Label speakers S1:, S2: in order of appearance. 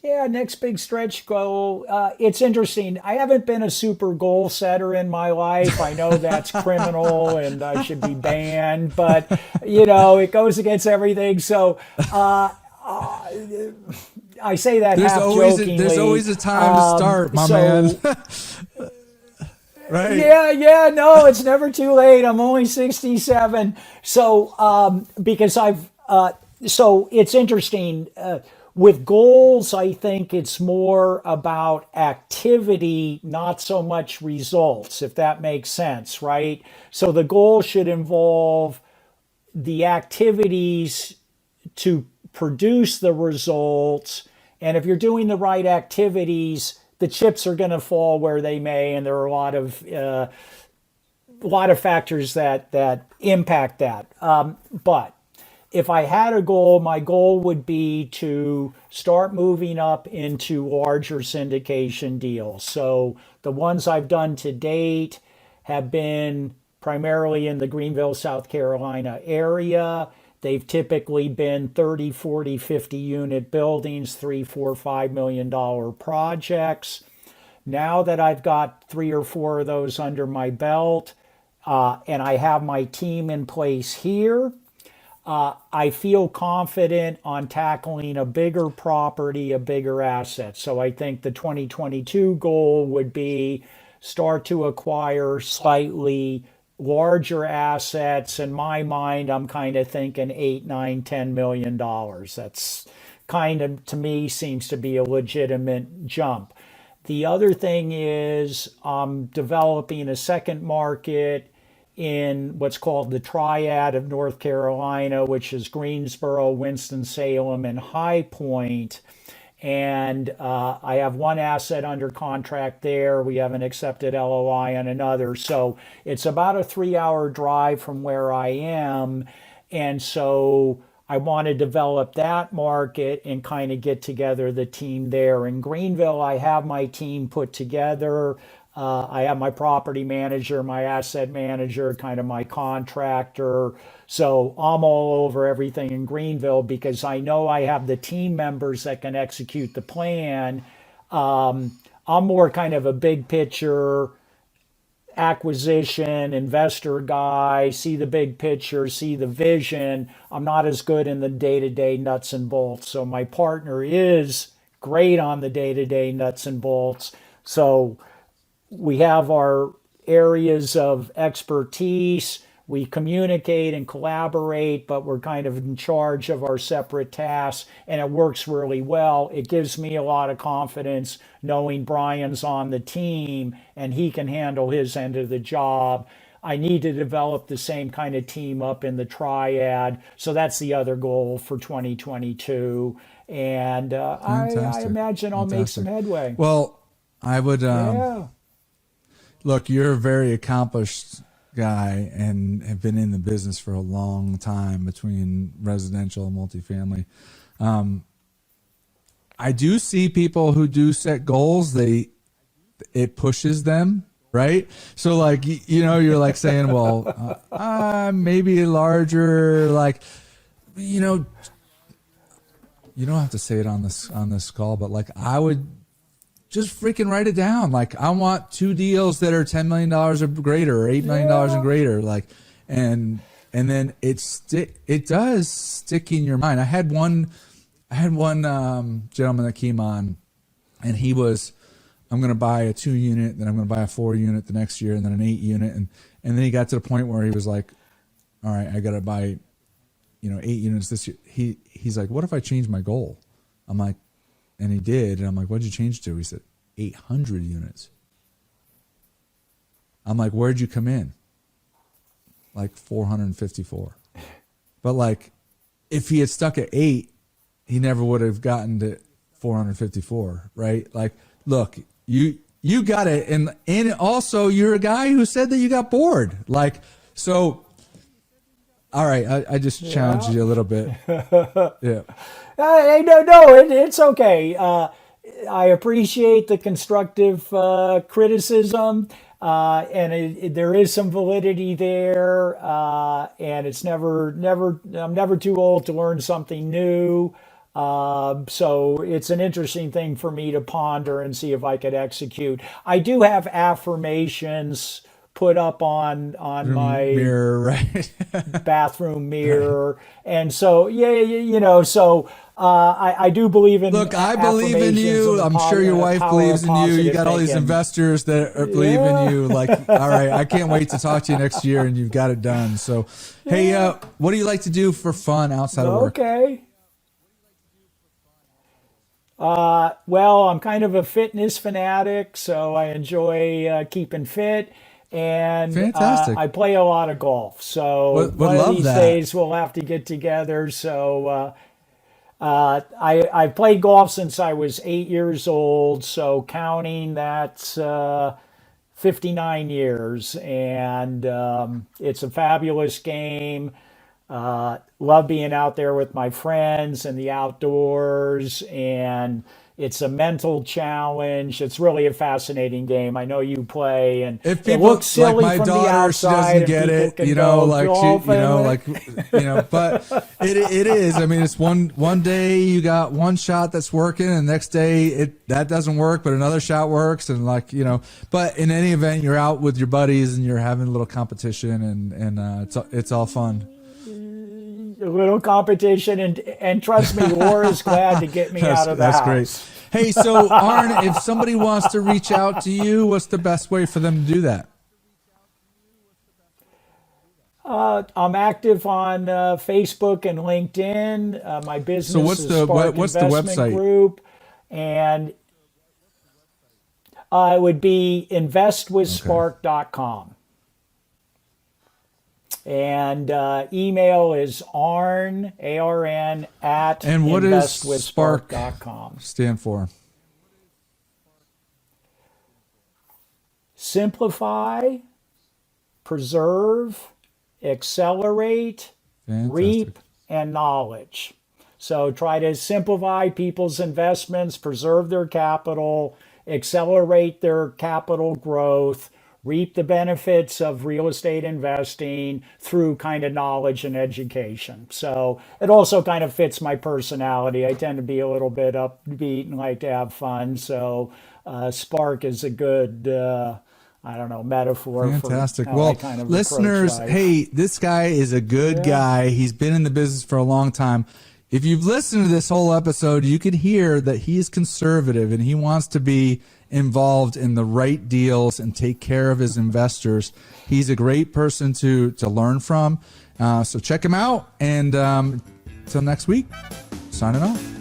S1: Yeah, next big stretch goal. It's interesting. I haven't been a super goal setter in my life. I know that's criminal and I should be banned, but it goes against everything. So uh, I say that half
S2: There's
S1: jokingly.
S2: always a time to start, my man.
S1: So
S2: Right.
S1: yeah, no, it's never too late. I'm only 67. So, because so it's interesting. With goals, I think it's more about activity, not so much results, if that makes sense, right? So the goal should involve the activities to produce the results. And if you're doing the right activities, the chips are going to fall where they may, and there are a lot of factors that impact that. But if I had a goal, my goal would be to start moving up into larger syndication deals. So the ones I've done to date have been primarily in the Greenville, South Carolina area. They've typically been 30, 40, 50 unit buildings, 3, 4, $5 million projects. Now that I've got 3 or 4 of those under my belt, and I have my team in place here, I feel confident on tackling a bigger property, a bigger asset. So I think the 2022 goal would be start to acquire slightly larger assets. In my mind, I'm kind of thinking 8, 9, $10 million. That's kind of, to me, seems to be a legitimate jump. The other thing is I'm developing a second market in what's called the Triad of North Carolina, which is Greensboro, Winston-Salem, and High Point. And I have one asset under contract there. We have an accepted LOI on another. So it's about a 3-hour drive from where I am. And so I want to develop that market and kind of get together the team there. In Greenville, I have my team put together. I have my property manager, my asset manager, kind of my contractor. So I'm all over everything in Greenville because I know I have the team members that can execute the plan. I'm more kind of a big picture acquisition investor guy, see the big picture, see the vision. I'm not as good in the day to day nuts and bolts. So my partner is great on the day to day nuts and bolts. So we have our areas of expertise. We communicate and collaborate, but we're kind of in charge of our separate tasks, and it works really well. It gives me a lot of confidence knowing Brian's on the team and he can handle his end of the job. I need to develop the same kind of team up in the triad. So that's the other goal for 2022. And I
S2: Fantastic.
S1: imagine I'll make some
S2: Fantastic.
S1: headway.
S2: Well, I would
S1: Yeah.
S2: look, you're a very accomplished guy and have been in the business for a long time between residential and multifamily. I do see people who do set goals. It pushes them, right? So like, you're like saying, well, maybe larger, like, you know, you don't have to say it on this call, but like I would just freaking write it down. Like I want 2 deals that are $10 million or greater or $8 million and
S1: Yeah.
S2: greater. Like, and then it does stick in your mind. I had one gentleman that came on and I'm going to buy a 2 unit, then I'm going to buy a 4 unit the next year and then an 8 unit. And then he got to the point where he was like, all right, I got to buy, 8 units this year. He's like, what if I change my goal? I'm like, and he did. And I'm like, what'd you change to? He said, 800 units. I'm like, where'd you come in? Like 454. But like, if he had stuck at 8, he never would have gotten to 454, right? Like, look, you got it. And also you're a guy who said that you got bored. Like, so, all right, I just challenged you a little bit. Yeah.
S1: No, it's okay. I appreciate the constructive criticism, and there is some validity there. And it's never. I'm never too old to learn something new. So it's an interesting thing for me to ponder and see if I could execute. I do have affirmations put up on my
S2: Mirror, right?
S1: bathroom
S2: Right.
S1: mirror, and so yeah, so I do believe in
S2: Look, I believe in
S1: affirmations and
S2: you.
S1: the
S2: I'm sure your wife
S1: power of
S2: believes in you. You
S1: positive
S2: got all these
S1: thinking.
S2: investors that are believe in
S1: Yeah,
S2: you. Like, all right, I can't wait to talk to you next year, and you've got it done. So, hey,
S1: yeah,
S2: what do you like to do for fun outside of work?
S1: okay. Well, I'm kind of a fitness fanatic, so I enjoy keeping fit, and
S2: Fantastic.
S1: I play a lot of golf. So
S2: Would
S1: one of
S2: love
S1: these
S2: that.
S1: days we'll have to get together. So I played golf since I was 8 years old. So counting that's 59 years, and it's a fabulous game. Love being out there with my friends and the outdoors, and it's a mental challenge. It's really a fascinating game. I know you play, and
S2: If
S1: it
S2: people
S1: looks
S2: like
S1: silly
S2: my
S1: from the
S2: daughter, she
S1: outside,
S2: doesn't
S1: and
S2: get
S1: people
S2: it,
S1: can go
S2: like she,
S1: golfing.
S2: but it is. I mean, it's one day you got one shot that's working, and the next day that doesn't work, but another shot works, and But in any event, you're out with your buddies and you're having a little competition, and it's all fun.
S1: A little competition, and trust me, Laura's glad to get me out of the
S2: That's great.
S1: house.
S2: Hey, so Arn, if somebody wants to reach out to you, what's the best way for them to do that?
S1: I'm active on Facebook and LinkedIn. My
S2: So
S1: business is Spark
S2: what's the
S1: Investment
S2: website?
S1: Group, and it would be
S2: Okay.
S1: investwithspark.com. And email is arn, ARN, at
S2: And what does Spark
S1: investwithspark.com.
S2: stand for?
S1: Simplify, preserve, accelerate,
S2: Fantastic.
S1: reap, and knowledge. So try to simplify people's investments, preserve their capital, accelerate their capital growth, reap the benefits of real estate investing through kind of knowledge and education. So it also kind of fits my personality. I tend to be a little bit upbeat and like to have fun. So Spark is a good, I don't know, metaphor for
S2: Fantastic.
S1: how I
S2: Well,
S1: kind of approach
S2: listeners,
S1: life.
S2: hey, this guy is a good
S1: Yeah.
S2: guy. He's been in the business for a long time. If you've listened to this whole episode, you could hear that he's conservative and he wants to be involved in the right deals and take care of his investors. He's a great person to learn from. So check him out. And until next week, signing off.